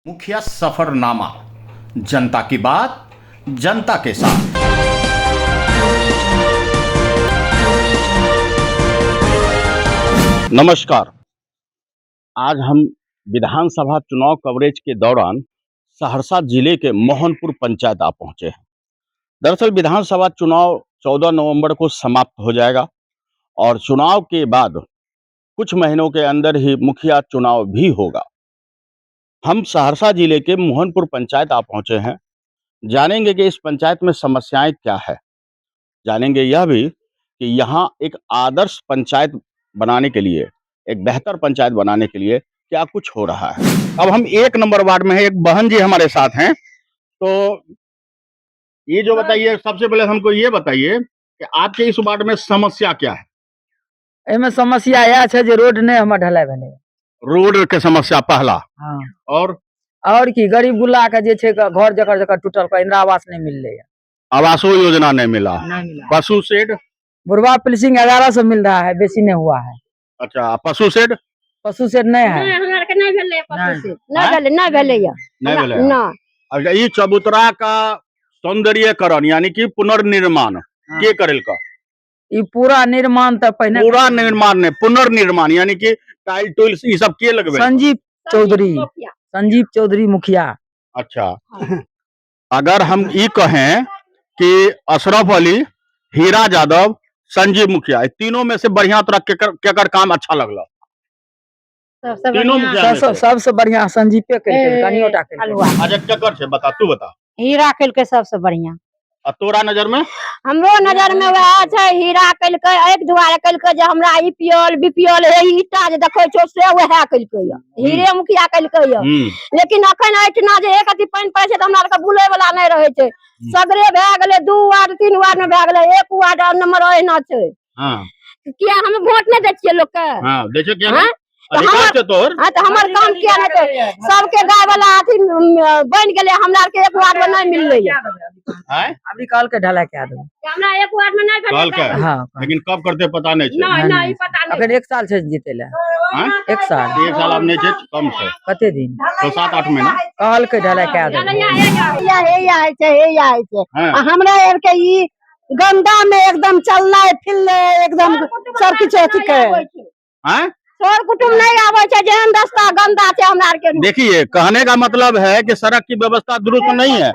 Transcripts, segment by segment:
मुखिया सफरनामा, जनता की बात जनता के साथ। नमस्कार। आज हम विधानसभा चुनाव कवरेज के दौरान सहरसा जिले के मोहनपुर पंचायत आ पहुंचे हैं। दरअसल विधानसभा चुनाव 14 नवंबर को समाप्त हो जाएगा और चुनाव के बाद कुछ महीनों के अंदर ही मुखिया चुनाव भी होगा। हम सहरसा जिले के मोहनपुर पंचायत आ पहुंचे हैं। जानेंगे कि इस पंचायत में समस्याएं क्या है, जानेंगे यह भी कि यहाँ एक आदर्श पंचायत बनाने के लिए, एक बेहतर पंचायत बनाने के लिए क्या कुछ हो रहा है। अब हम 1 नंबर वार्ड में हैं, एक बहन जी हमारे साथ हैं। तो ये जो बताइए, सबसे पहले हमको ये बताइए कि आपके इस वार्ड में समस्या क्या है। एमे समस्या यह है जे रोड नहीं हमर ढलाई भेलै। रोड के समस्या पहला, हाँ। और की गरीब गुल्ला के जे छे घर जकर जकर टूटल का इंदिरा आवास नहीं मिल रही है, आवासो योजना नहीं मिला, पशु शेड बुढ़वा पिलसिंग 1100 मिल रहा है, बेसी नहीं हुआ है। अच्छा, पशु शेड नहीं है, हमरा के नहीं भेलै पशु शेड, नहीं भेलै। अच्छा, ई चबूतरा का सौंदर्यकरण यानी कि पुनर्निर्माण के करेल का? ई पूरा निर्माण तो पहले पूरा निर्माण नहीं, पुनर्निर्माण यानी कि टाइल टूल्स ये सब के लगवे? संजीव चौधरी मुखिया। अच्छा, अगर हम ई कहें कि अशरफ अली, हीरा यादव, संजीव मुखिया, ये तीनों में से बढ़िया तोरा केकर काम अच्छा लगला? तीनों मुखिया सबसे बढ़िया संजीव पे कनियोटा के। अच्छा, केकर छे बता, तू बता। हीरा कल के सबसे बढ़िया। आ तोरा नजर में? हमरो नजर में वह छै, हीरा कल के एक दुआरे कल के जे हमरा ईपीएल बीपीएल है ईटा जे देखै छो से वह कल के या हीरे मुखिया कल के या। लेकिन अखन एठना जे एक अथी पानी पड़े छै त हमरा के बुले वाला नहीं रहे छै। सगरे भ गेलै 2 वार्ड 3 वार्ड में भ गेलै, 1 वार्ड नंबर एना छै। हां, किया हम वोट नहीं दै छियै लोग के? हां, दै छै किया? अधिकार छै तोर। हां, त हमर काम किया नहीं छै? सबके गाय वाला अथी बन गेलै, हमरा के 1 वार्ड में नहीं मिललै है। हैं? अभी कल के ढलाई कह दो। हमरा 1 वार्ड में नहीं भेलै कल। हां, लेकिन कब करते पता नहीं छै। नहीं पता नहीं। अखन 1 साल से जीते ले। हां, 1 साल। 1 साल अब नहीं छै, कम छै। कते दिन? 7-8 महीना। कल के ढलाई कह दो। हमरा एर के ई गंदा में एकदम चलना फिरले एकदम सब कुछ अथी के। हैं? सर कुटुम नहीं आवे छै, जेहन रास्ता गंदा छै हमरा के। देखिए, कहने का मतलब है कि सड़क की व्यवस्था दुरुस्त नहीं है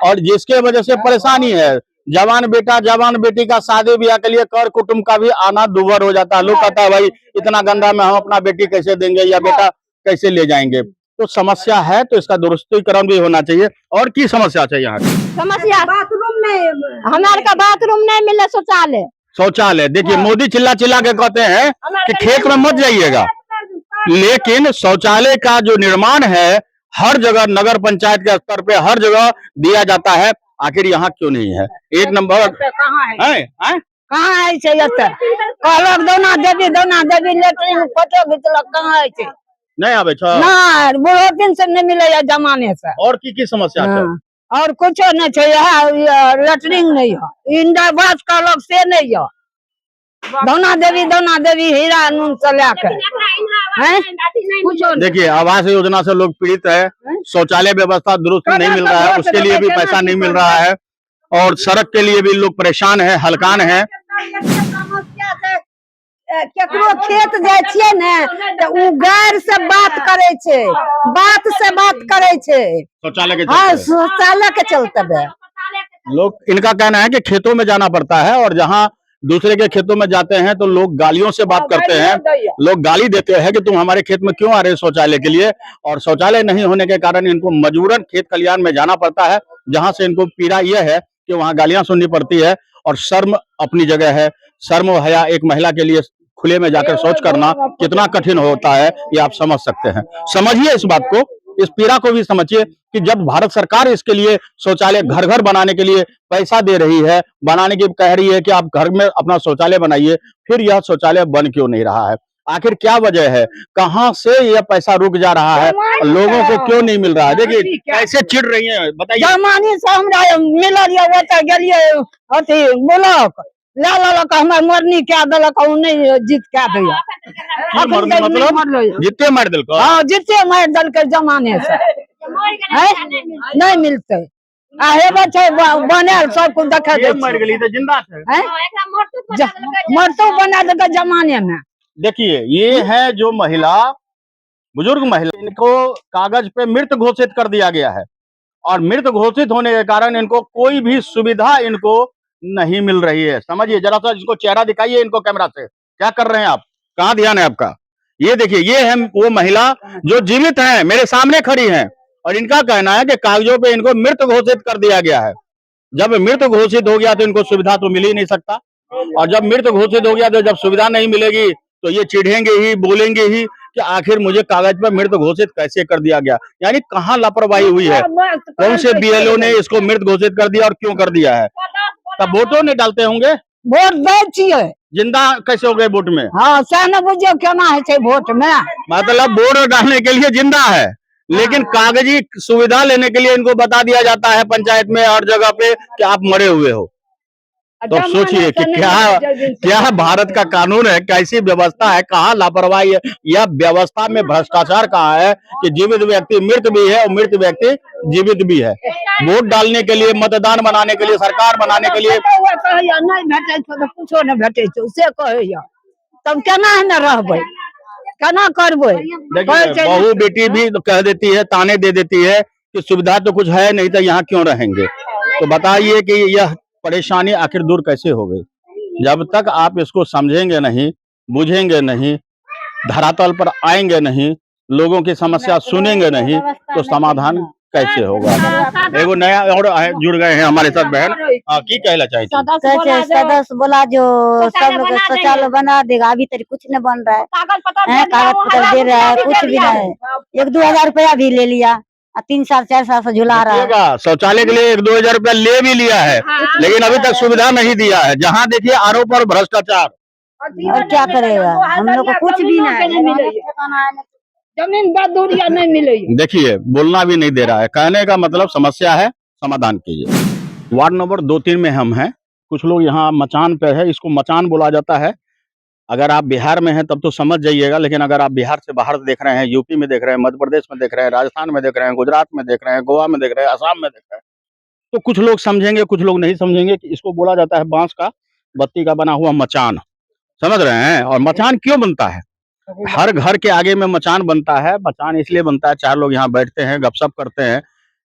और जिसके वजह से परेशानी है। जवान बेटा जवान बेटी का शादी ब्याह के लिए कर कुटुंब का भी आना दुभर हो जाता है। लोग कहता है भाई इतना गंदा में हम अपना बेटी कैसे देंगे या बेटा कैसे ले जाएंगे। तो समस्या है, तो इसका दुरुस्तीकरण भी होना चाहिए। और की समस्या है यहाँ? समस्या बाथरूम में, हमारे का बाथरूम नहीं मिले, शौचालय। देखिए, मोदी चिल्ला चिल्ला के कहते हैं कि खेत में मत जाइएगा, लेकिन शौचालय का जो निर्माण है हर जगह नगर पंचायत के स्तर पे हर जगह दिया जाता है। आखिर यहाँ क्यों नहीं है? 1 नंबर कहाँ है? कहाँ है छै एते? कहलक दौना देवी लेटरिन फोटो घिचलक, कहाँ है छै? नहीं आवे छ ना, बुढ़ो दिन से नहीं मिले या जमाने से। और की समस्या है? और कुछ नहीं छै, यह लेटरिन नहीं है, इंदिरा आवास कहलक से नहीं है। दौना देवी हीरा नून से लेकर देखिए, आवास योजना से लोग पीड़ित है, शौचालय व्यवस्था दुरुस्त नहीं मिल रहा है, उसके लिए भी पैसा नहीं मिल रहा है और सड़क के लिए भी लोग परेशान है, हलकान है। केकरो खेत जाय छियै ने त उ गैर से बात करे छै, शौचालय के हाँ, शौचालय के चलते लोग, इनका कहना है कि खेतों में जाना पड़ता है और जहाँ दूसरे के खेतों में जाते हैं तो लोग गालियों से बात करते हैं। लोग गाली देते हैं कि तुम हमारे खेत में क्यों आ रहे हो शौचालय के लिए। और शौचालय नहीं होने के कारण इनको मजबूरन खेत खलियान में जाना पड़ता है, जहाँ से इनको पीड़ा यह है कि वहाँ गालियां सुननी पड़ती है। और शर्म अपनी जगह है, शर्म और हया एक महिला के लिए खुले में जाकर शौच करना कितना कठिन होता है, ये आप समझ सकते हैं। समझिए इस बात को, इस पीड़ा को भी समझिए कि जब भारत सरकार इसके लिए शौचालय घर घर बनाने के लिए पैसा दे रही है, बनाने की कह रही है कि आप घर में अपना शौचालय बनाइए, फिर यह शौचालय बन क्यों नहीं रहा है? आखिर क्या वजह है? कहां से यह पैसा रुक जा रहा है? लोगों को क्यों नहीं मिल रहा है? देखिए कैसे चिढ़ रही है, बताइए। जमानी से हमरा मिलल गेलिए अथी बोलक ला हमर मरनी क्या देलक, नहीं जीत क्या दैया। मतलब जितने मार दिल को? हां, जितने मार दिल के जमाने से नहीं मिलते आ हेबे छै बनल सब कुछ देखा ये मर गई तो जिंदा है। मरतो बना देता जमाने में। देखिए ये है जो महिला, बुजुर्ग महिला, इनको कागज पे मृत घोषित कर दिया गया है और मृत घोषित होने के कारण इनको कोई भी सुविधा इनको नहीं मिल रही है। समझिए, जरा सा इसको चेहरा दिखाइए इनको कैमरा से, क्या कर रहे हैं आप, कहाँ ध्यान है आपका। ये देखिए, ये है वो महिला जो जीवित है, मेरे सामने खड़ी है और इनका कहना है कि कागजों पे इनको मृत घोषित कर दिया गया है। जब मृत घोषित हो गया तो इनको सुविधा तो मिल ही नहीं सकता, और जब मृत घोषित हो गया तो जब सुविधा नहीं मिलेगी तो ये चिढ़ेंगे ही, बोलेंगे ही कि आखिर मुझे कागज पर मृत घोषित कैसे कर दिया गया। यानी कहाँ लापरवाही हुई है, कौन से बीएलओ ने इसको मृत घोषित कर दिया और क्यों कर दिया है। तब वोटों नहीं डालते होंगे, वोट दे छिए। जिंदा कैसे हो गए वोट में। हाँ सहन बुझियो केना है छै वोट में, मतलब वोट डालने के लिए जिंदा है, लेकिन कागजी सुविधा लेने के लिए इनको बता दिया जाता है पंचायत में हर जगह पे कि आप मरे हुए हो। तो सोचिए कि क्या भारत का कानून है, कैसी व्यवस्था है, कहाँ लापरवाही है, यह व्यवस्था में भ्रष्टाचार कहाँ है कि जीवित व्यक्ति मृत भी है और मृत व्यक्ति जीवित भी है। वोट डालने के लिए, मतदान बनाने के लिए, सरकार बनाने के लिए नहीं भेटे तो कुछो नहीं भेटे से कहैया, तब केना न रहबै, केना करबै। देखिए, बहू बेटी भी कह देती है, ताने दे देती है कि सुविधा तो कुछ है नहीं तो यहाँ क्यों रहेंगे। तो बताइए कि यह परेशानी आखिर दूर कैसे हो गई। जब तक आप इसको समझेंगे नहीं, बुझेंगे नहीं, धरातल पर आएंगे नहीं, लोगों की समस्या सुनेंगे नहीं, तो समाधान कैसे होगा। एगो नया और जुड़ गए हैं हमारे साथ बहन, की कहना चाहिए। सदस्य बोला जो सब लोग शौचालय बना देगा, अभी तक कुछ नहीं बन रहा है, कागज पत्र दे रहा है, कुछ भी नहीं। 1-2 हजार रुपया भी ले लिया, 3 साल 4 साल से झुला रहा है। शौचालय के लिए 1-2 हजार रुपया ले भी लिया है, लेकिन अभी तक सुविधा नहीं दिया है। जहाँ देखिए आरोप और भ्रष्टाचार, और क्या करेगा, हम लोग को कुछ भी नहीं, जमीन दूरिया नहीं मिले। देखिए बोलना भी नहीं दे रहा है, कहने का मतलब समस्या है, समाधान कीजिए। वार्ड नंबर 2-3 में हम हैं, कुछ लोग यहाँ मचान पे है, इसको मचान बोला जाता है। अगर आप बिहार में हैं तब तो समझ जाइएगा, लेकिन अगर आप बिहार से बाहर देख रहे हैं, यूपी में देख रहे हैं, मध्य प्रदेश में देख रहे हैं, राजस्थान में देख रहे हैं, गुजरात में देख रहे हैं, गोवा में देख रहे हैं, असम में देख रहे हैं, तो कुछ लोग समझेंगे, कुछ लोग नहीं समझेंगे कि इसको बोला जाता है बांस का बत्ती का बना हुआ मचान। समझ रहे हैं। और मचान क्यों बनता है, हर घर के आगे में मचान बनता है। मचान इसलिए बनता है, 4 लोग यहाँ बैठते हैं, गपशप करते हैं,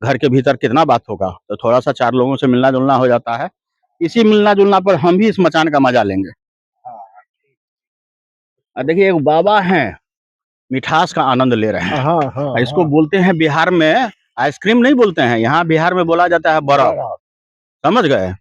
घर के भीतर कितना बात होगा, तो थोड़ा सा 4 लोगों से मिलना जुलना हो जाता है। इसी मिलना जुलना पर हम भी इस मचान का मजा लेंगे। देखिए एक बाबा हैं, मिठास का आनंद ले रहे हैं। हाँ, इसको बोलते हैं बिहार में आइसक्रीम नहीं बोलते हैं, यहाँ बिहार में बोला जाता है बर्फ। समझ गए,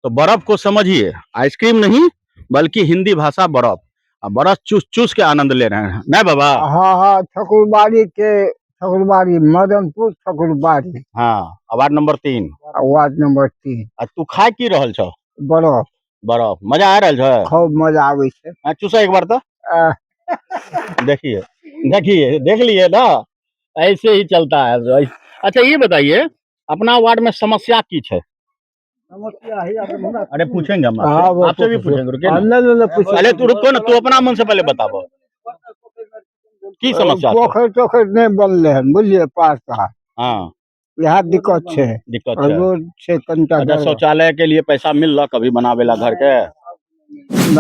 तो बर्फ को समझिए, आइसक्रीम नहीं बल्कि हिंदी भाषा बर्फ। बर्फ चूस चूस के आनंद ले रहे हैं ना बाबा। हाँ, ठकुरबाड़ी के ठकुरबाड़ी, मदनपुर ठकुरबाड़ी। हाँ, वार्ड नंबर 3। Ward number 3। तू खा की रहल छो बर्फ, बर्फ, मजा आ रहल छो, खूब मजा आवे छे। चूसा एक बार तो आ, देखिए देखिए, देख लिए ना, ऐसे ही चलता है। अच्छा ये बताइए, अपना वार्ड में समस्या की है। अरे पूछेंगे हम आपसे भी पूछेंगे, रुकिए ना। पहले तू रुको ना, तू अपना मन से पहले बताबो की समस्या। पोखर तोखर नहीं बनले हैं, बुझलिए, पास का। हाँ, यहाँ दिक्कत छे, दिक्कत है। रोड से कंटा। अच्छा, शौचालय के लिए पैसा मिल रहा कभी बनावेला घर के।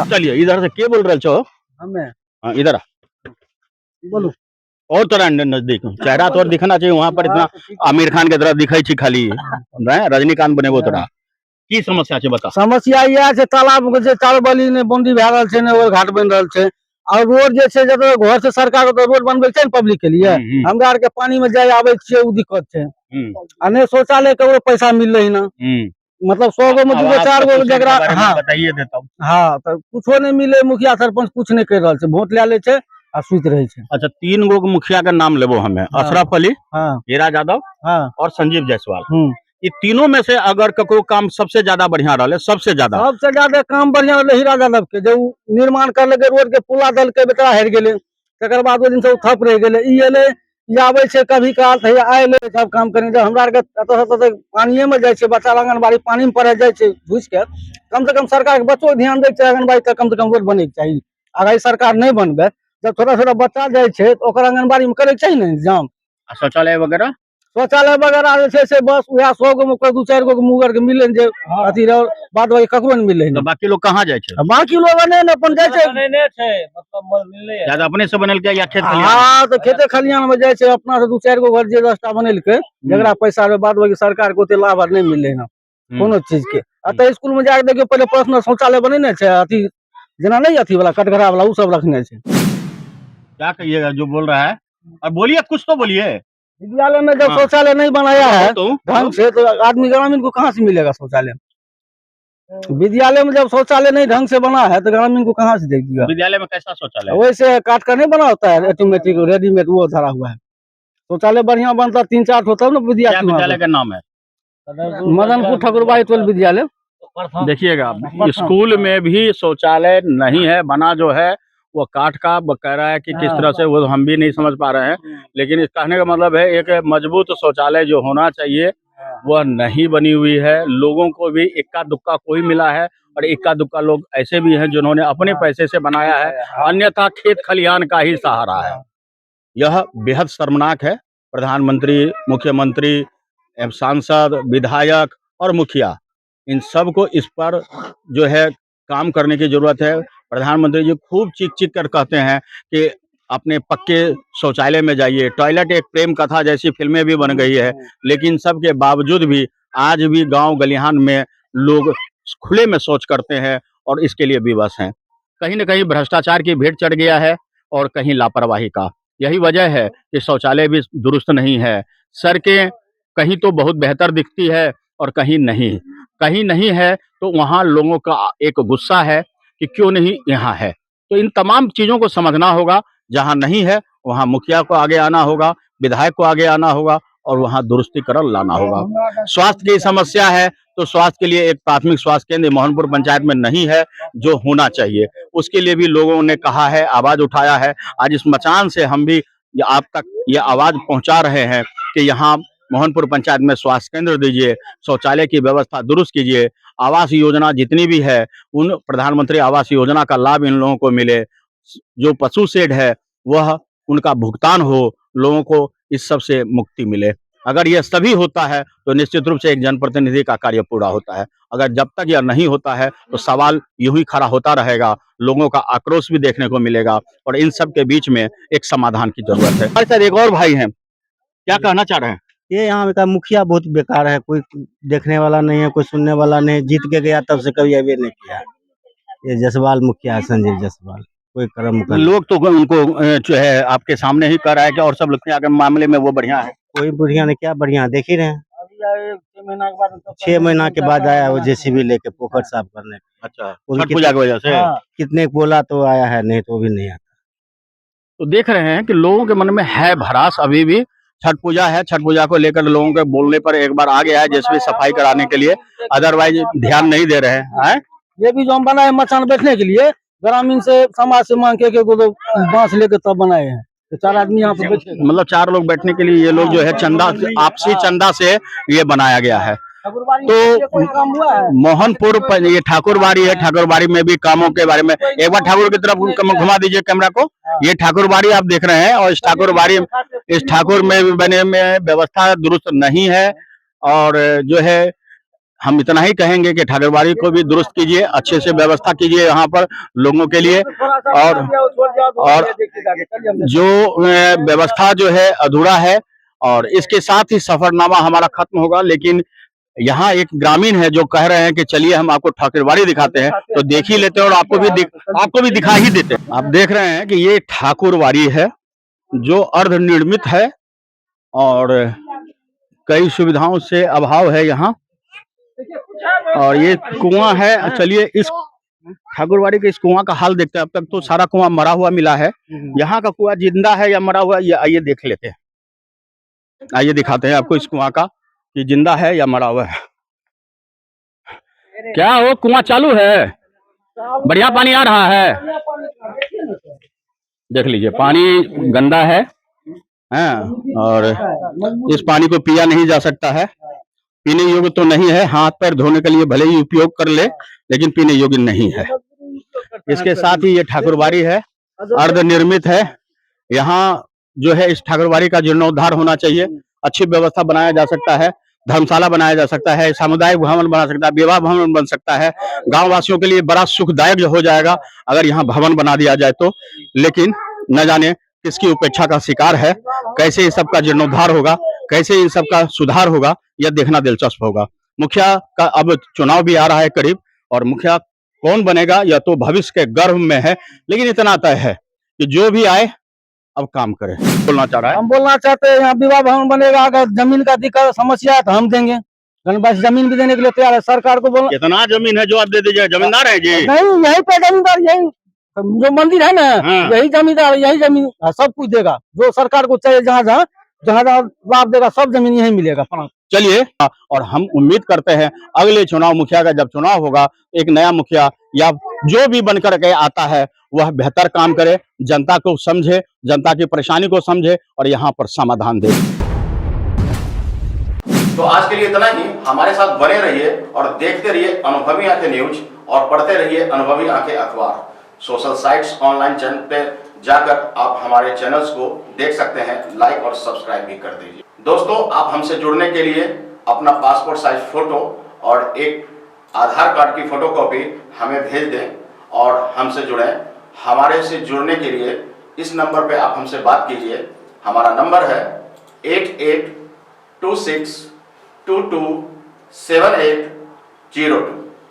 चलिए इधर से के बोल रहे छो। हाँ, इधर बोलो। और तोरा नजदीक चेहरा तोर दिखना चाहिए, वहाँ पर इतना आमिर खान के तरह दिखाई छी खाली, रजनीकांत बनेबो तोरा। की समस्या छे बता। समस्या यह है, तालाब जे चालबली ने बंदी भए रहल छे ने, और घाट बन रहल छे, और रोड जे छे, जब घर से सरकार तो रोड बनबे छे पब्लिक के लिए, हमरा आर के पानी में जाए आवे छे, उ दिक्कत छे। आ ने शौचालय के पैसा मिल रही ना, मतलब 100 गो में 2-4 गो जगरा। हाँ बताइए देता हूँ। हाँ, तो कुछो नहीं मिले, मुखिया सरपंच कुछ नहीं कर रहल छे, वोट ले ले छे आ सुत रहे छे। अच्छा, 3 गो मुखिया का नाम लेबो हमें, अशरफ अली, हाँ, हीरा यादव, हाँ, और संजीव जायसवाल। ये तीनों में से अगर कको काम सबसे ज्यादा बढ़िया रहा, सबसे ज्यादा काम बढ़िया रहले हीरा यादव के, जो निर्माण कर लगे, रोड के पुला दल के बेटा हेर गेले, तकर बाद वो दिन से ठप रह गेले। ई एले आवे छे कभी काल थे, आएले सब काम करे। जब हमरा के पानिये में जाय छे, बच्चा आंगनबाड़ी पानी में पढ़े जाय छे घुस के, कम से कम सरकार के बच्चों ध्यान दे के आंगनबाड़ी तक कम से कम रोड बने के चाहिए। अगर सरकार नहीं बनबे, जब थोड़ा थोड़ा बच्चा जाय छे तो ओकर आंगनबाड़ी में करे चाहिए ना एग्जाम। शौचालय वगैरह शौचालय वगैरह जे छै से बस वएह 100 गो में कोई 2-4 गो के मुँह के मिले जे अथी रह बाद बाकी ककरो नहीं मिले तो बाकी लोग कहाँ जाए छे? बाकी लोग ने अपन जाय छै ज्यादा अपने से बनल के या खेत खलिहान? हाँ तो खेते खलिहान में जाय छै अपना से 2-4 गो घर जे 10टा बनेलकै जकरा पैसा रे बाद बाकी सरकार के ओते लाभ आर नहीं मिले ना कोनो चीज के। अतः स्कूल में जाके देखियो पहले पर्सनल शौचालय बनेने छै अथी जना नहीं अथी वाला कटघरा वाला उ सब रखने छै। क्या कहिएगा जो बोल रहा है? और बोलिए, कुछ तो बोलिए। विद्यालय में जब हाँ। शौचालय नहीं बनाया है तो ढंग से तो आदमी ग्रामीण को कहाँ से मिलेगा शौचालय? विद्यालय में जब शौचालय नहीं ढंग से बना है तो ग्रामीण को कहाँ से देख दिया? विद्यालय में कैसा शौचालय है? वैसे काट कर नहीं बना होता है ऑटोमेटिक रेडीमेड वो धरा हुआ है। शौचालय बढ़िया बनता 3-4 होता ना क्या विद्यार्थी वहाँ विद्यालय का नाम है? पे। मदनपुर ठाकुरबाई टोल विद्यालय। देखिएगा, स्कूल में भी शौचालय नहीं है, बना जो है वो काठ का कह रहा है कि किस तरह से, वो हम भी नहीं समझ पा रहे हैं। लेकिन इस कहने का मतलब है एक मजबूत शौचालय जो होना चाहिए वह नहीं बनी हुई है। लोगों को भी इक्का दुक्का कोई मिला है और इक्का दुक्का लोग ऐसे भी हैं जिन्होंने अपने पैसे से बनाया है, अन्यथा खेत खलिहान का ही सहारा है। यह बेहद शर्मनाक है। प्रधानमंत्री, मुख्यमंत्री एवं सांसद, विधायक और मुखिया, इन सब को इस पर जो है काम करने की जरूरत है। प्रधानमंत्री जी खूब चीख चीख कर कहते हैं कि अपने पक्के शौचालय में जाइए। टॉयलेट एक प्रेम कथा जैसी फिल्में भी बन गई है, लेकिन सबके बावजूद भी आज भी गांव गलिहान में लोग खुले में शौच करते हैं और इसके लिए विवश हैं। कहीं न कहीं भ्रष्टाचार की भेंट चढ़ गया है और कहीं लापरवाही का। यही वजह है कि शौचालय भी दुरुस्त नहीं है। सड़कें कहीं तो बहुत बेहतर दिखती है और कहीं नहीं है तो वहाँ लोगों का एक गुस्सा है कि क्यों नहीं यहाँ है। तो इन तमाम चीज़ों को समझना होगा। जहाँ नहीं है वहाँ मुखिया को आगे आना होगा, विधायक को आगे आना होगा और वहाँ दुरुस्तीकरण लाना होगा। स्वास्थ्य की समस्या है तो स्वास्थ्य के लिए एक प्राथमिक स्वास्थ्य केंद्र मोहनपुर पंचायत में नहीं है, जो होना चाहिए। उसके लिए भी लोगों ने कहा है, आवाज उठाया है। आज इस मचान से हम भी आप तक ये आवाज पहुंचा रहे हैं कि यहाँ मोहनपुर पंचायत में स्वास्थ्य केंद्र दीजिए, शौचालय की व्यवस्था दुरुस्त कीजिए, आवास योजना जितनी भी है उन प्रधानमंत्री आवास योजना का लाभ इन लोगों को मिले, जो पशु शेड है वह उनका भुगतान हो, लोगों को इस सब से मुक्ति मिले। अगर यह सभी होता है तो निश्चित रूप से एक जनप्रतिनिधि का कार्य पूरा होता है। अगर जब तक यह नहीं होता है तो सवाल यूं ही खड़ा होता रहेगा, लोगों का आक्रोश भी देखने को मिलेगा और इन सब के बीच में एक समाधान की जरूरत है। हमारे साथ एक और भाई हैं, क्या कहना चाह रहे हैं? ये यहाँ का मुखिया बहुत बेकार है, कोई देखने वाला नहीं है, कोई सुनने वाला नहीं। जीत के गया तब से कभी अभी नहीं किया। ये जसवाल मुखिया है, संजीव जसवाल, कोई कर्म कर लोग तो उनको जो है आपके सामने ही कर रहा है कि और सब लोग के मामले में वो बढ़िया है। कोई बढ़िया नहीं, क्या बढ़िया देख ही रहे हैं। 6 महीना के बाद आया वो जेसीबी लेके पोखर साफ करने। अच्छा, छठ पूजा की वजह से कितने बोला तो आया है, नहीं तो भी नहीं आता। तो देख रहे हैं कि लोगों के मन में है भड़ास अभी भी। छठ पूजा है, छठ पूजा को लेकर लोगों के बोलने पर एक बार आ गया है जेसीबी सफाई कराने के लिए, अदरवाइज ध्यान नहीं दे रहे हैं। ये भी जो हम बनाए मचान बैठने के लिए ग्रामीण से समाज से मांग के बांस लेके तब बनाए हैं। तो 4 आदमी यहाँ पे बैठे, मतलब 4 लोग बैठने के लिए ये लोग जो है चंदा, आपसी चंदा से ये बनाया गया है। तो मोहनपुर पर ये ठाकुरबाड़ी है, ठाकुरबाड़ी में भी कामों के बारे में एक बार ठाकुर की तरफ घुमा दीजिए कैमरा को। ये ठाकुरबाड़ी आप देख रहे हैं और इस ठाकुर में भी बने में व्यवस्था दुरुस्त नहीं है। और जो है हम इतना ही कहेंगे कि ठाकुरबाड़ी को भी दुरुस्त कीजिए, अच्छे से व्यवस्था कीजिए यहाँ पर लोगों के लिए। और जो व्यवस्था जो है अधूरा है और इसके साथ ही सफरनामा हमारा खत्म होगा। लेकिन यहाँ एक ग्रामीण है जो कह रहे हैं कि चलिए हम आपको ठाकुरबाड़ी दिखाते हैं, तो देख ही लेते हैं और आपको भी दिखा ही देते हैं। आप देख रहे हैं कि ये ठाकुरबाड़ी है जो अर्ध निर्मित है और कई सुविधाओं से अभाव है यहाँ। और ये कुआं है, चलिए इस ठाकुरबाड़ी के इस कुआं का हाल देखते हैं। अब तक तो सारा कुआं मरा हुआ मिला है, यहाँ का कुआं जिंदा है या मरा हुआ, ये आइए देख लेते हैं। आइए दिखाते हैं आपको इस कुआं का कि जिंदा है या मरा हुआ है। क्या हो, कुआं चालू है, बढ़िया पानी आ रहा है। देख लीजिए पानी गंदा है और इस पानी को पिया नहीं जा सकता है, पीने योग्य तो नहीं है। हाथ पैर धोने के लिए भले ही उपयोग कर ले, लेकिन पीने योग्य नहीं है। इसके साथ ही ये ठाकुरबाड़ी है, अर्ध निर्मित है। यहाँ जो है इस ठाकुरबाड़ी का जीर्णोद्धार होना चाहिए। अच्छी व्यवस्था बनाया जा सकता है, धर्मशाला बनाया जा सकता है, सामुदायिक भवन बना सकता है, विवाह भवन बन सकता है। गांव वासियों के लिए बड़ा सुखदायक हो जाएगा अगर यहाँ भवन बना दिया जाए तो। लेकिन न जाने किसकी उपेक्षा का शिकार है, कैसे इन सब का जीर्णोद्धार होगा, कैसे इन सब का सुधार होगा, यह देखना दिलचस्प होगा। मुखिया का अब चुनाव भी आ रहा है करीब, और मुखिया कौन बनेगा यह तो भविष्य के गर्भ में है, लेकिन इतना तय है कि जो भी आए अब काम करे। बोलना चाह रहा है, हम बोलना चाहते हैं यहाँ विवाह भवन बनेगा, अगर जमीन का दिक्कत समस्या है तो हम देंगे, गणबासी जमीन भी देने के लिए तैयार है। सरकार को बोलना, कितना जमीन है जो आप दे दीजिए, जमींदार है जी? नहीं यही पे जमींदार, यही जो मंदिर है ना, हाँ। यही जमींदार, यही जमीन सब कुछ देगा जो सरकार को चाहिए। जहाँ जहाँ लाभ देगा सब जमीन यही मिलेगा। चलिए, और हम उम्मीद करते हैं अगले चुनाव, मुखिया का जब चुनाव होगा, एक नया मुखिया या जो भी बनकर के आता है वह बेहतर काम करे, जनता को समझे, जनता की परेशानी को समझे और यहाँ पर समाधान दे। तो आज के लिए इतना ही। हमारे साथ बने रहिए और देखते रहिए अनुभवी आंखें न्यूज, और पढ़ते रहिए अनुभवी आंखें अखबार। सोशल साइट्स, ऑनलाइन चैनल पे जाकर आप हमारे चैनल्स को देख सकते हैं, लाइक और सब्सक्राइब भी कर दीजिए। दोस्तों, आप हमसे जुड़ने के लिए अपना पासपोर्ट साइज फोटो और एक आधार कार्ड की फोटोकॉपी हमें भेज दें और हमसे जुड़ें। हमारे से जुड़ने के लिए इस नंबर पे आप हमसे बात कीजिए। हमारा नंबर है 8826227802।